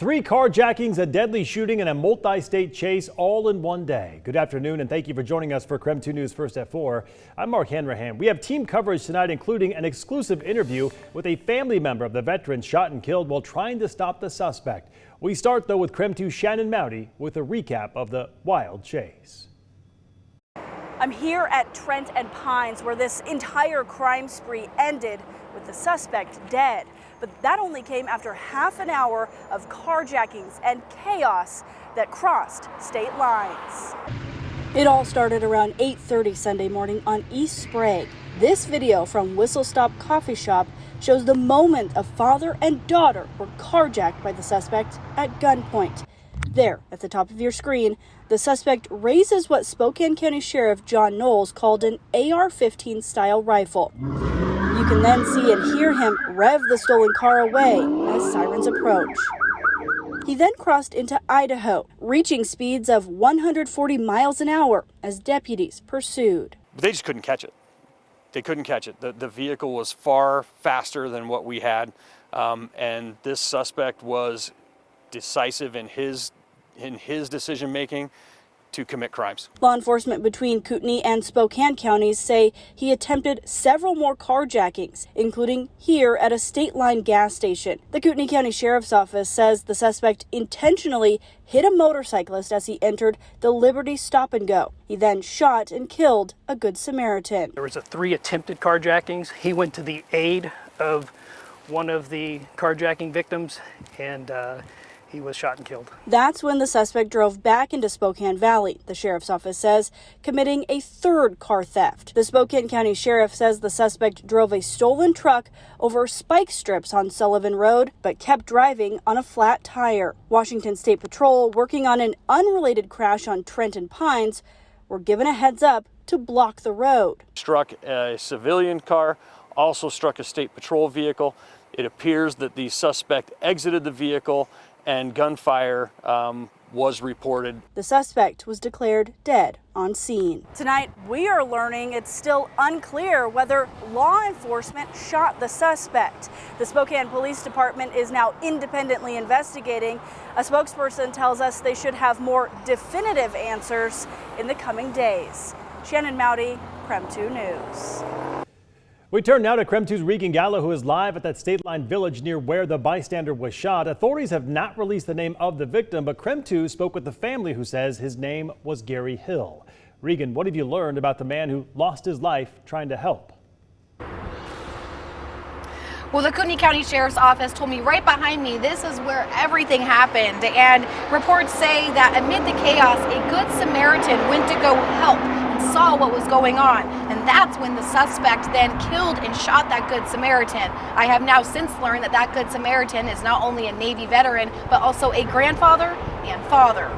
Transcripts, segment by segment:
3 carjackings, a deadly shooting, and a multi-state chase all in one day. Good afternoon, and thank you for joining us for KREM 2 News First at 4. I'm Mark Hanrahan. We have team coverage tonight, including an exclusive interview with a family member of the veteran shot and killed while trying to stop the suspect. We start, though, with KREM 2's Shannon Mowdy with a recap of the wild chase. I'm here at Trent and Pines, where this entire crime spree ended with the suspect dead. But that only came after half an hour of carjackings and chaos that crossed state lines. It all started around 8:30 Sunday morning on East Sprague. This video from Whistle Stop Coffee Shop shows the moment a father and daughter were carjacked by the suspect at gunpoint. There, at the top of your screen, the suspect raises what Spokane County Sheriff John Knowles called an AR-15 style rifle. You can then see and hear him rev the stolen car away as sirens approach. He then crossed into Idaho, reaching speeds of 140 miles an hour as deputies pursued. They just couldn't catch it. They couldn't catch it. The vehicle was far faster than what we had, and this suspect was decisive in his decision making to commit crimes. Law enforcement between Kootenai and Spokane counties say he attempted several more carjackings, including here at a Stateline gas station. The Kootenai County Sheriff's Office says the suspect intentionally hit a motorcyclist as he entered the Liberty Stop and Go. He then shot and killed a Good Samaritan. There was 3 attempted carjackings. He went to the aid of one of the carjacking victims, and he was shot and killed. That's when the suspect drove back into Spokane Valley, the sheriff's office says, committing a 3rd car theft. The Spokane County Sheriff says the suspect drove a stolen truck over spike strips on Sullivan Road, but kept driving on a flat tire. Washington State Patrol, working on an unrelated crash on Trent and Pines, were given a heads up to block the road. Struck a civilian car, also struck a state patrol vehicle. It appears that the suspect exited the vehicle and gunfire was reported. The suspect was declared dead on scene. Tonight, we are learning it's still unclear whether law enforcement shot the suspect. The Spokane Police Department is now independently investigating. A spokesperson tells us they should have more definitive answers in the coming days. Shannon Mowdy, KREM 2 News. We turn now to KREM 2's Regan Gallo, who is live at that Stateline village near where the bystander was shot. Authorities have not released the name of the victim, but KREM 2 spoke with the family who says his name was Gary Hill. Regan, what have you learned about the man who lost his life trying to help? Well, the Kootenai County Sheriff's Office told me right behind me this is where everything happened, and reports say that amid the chaos, a Good Samaritan went to go help and saw what was going on, and that's when the suspect then killed and shot that Good Samaritan. I have now since learned that that Good Samaritan is not only a Navy veteran, but also a grandfather and father.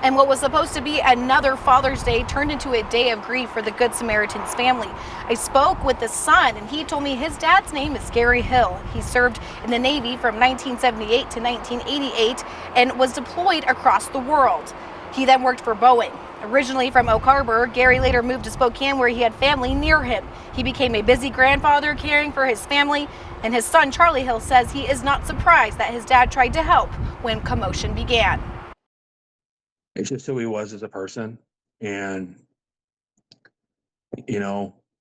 And what was supposed to be another Father's Day turned into a day of grief for the Good Samaritan's family. I spoke with the son, and he told me his dad's name is Gary Hill. He served in the Navy from 1978 to 1988 and was deployed across the world. He then worked for Boeing. Originally from Oak Harbor, Gary later moved to Spokane where he had family near him. He became a busy grandfather caring for his family, and his son Charlie Hill says he is not surprised that his dad tried to help when commotion began. It's just who he was as a person, and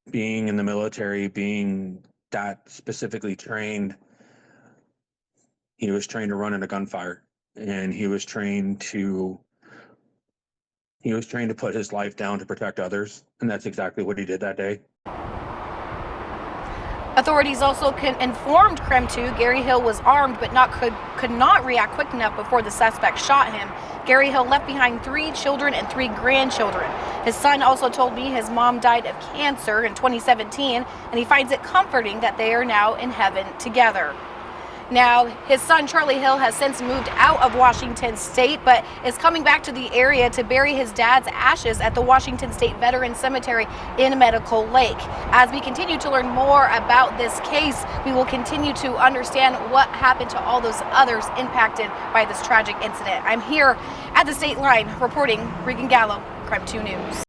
being in the military, being that specifically trained, he was trained to run in a gunfire, and he was trained to put his life down to protect others, and that's exactly what he did that day. Authorities also informed KREM 2 Gary Hill was armed but could not react quick enough before the suspect shot him. Gary Hill left behind 3 children and 3 grandchildren. His son also told me his mom died of cancer in 2017, and he finds it comforting that they are now in heaven together. Now, his son Charlie Hill has since moved out of Washington State, but is coming back to the area to bury his dad's ashes at the Washington State Veterans Cemetery in Medical Lake. As we continue to learn more about this case, we will continue to understand what happened to all those others impacted by this tragic incident. I'm here at the Stateline reporting. Regan Gallo, KREM 2 News.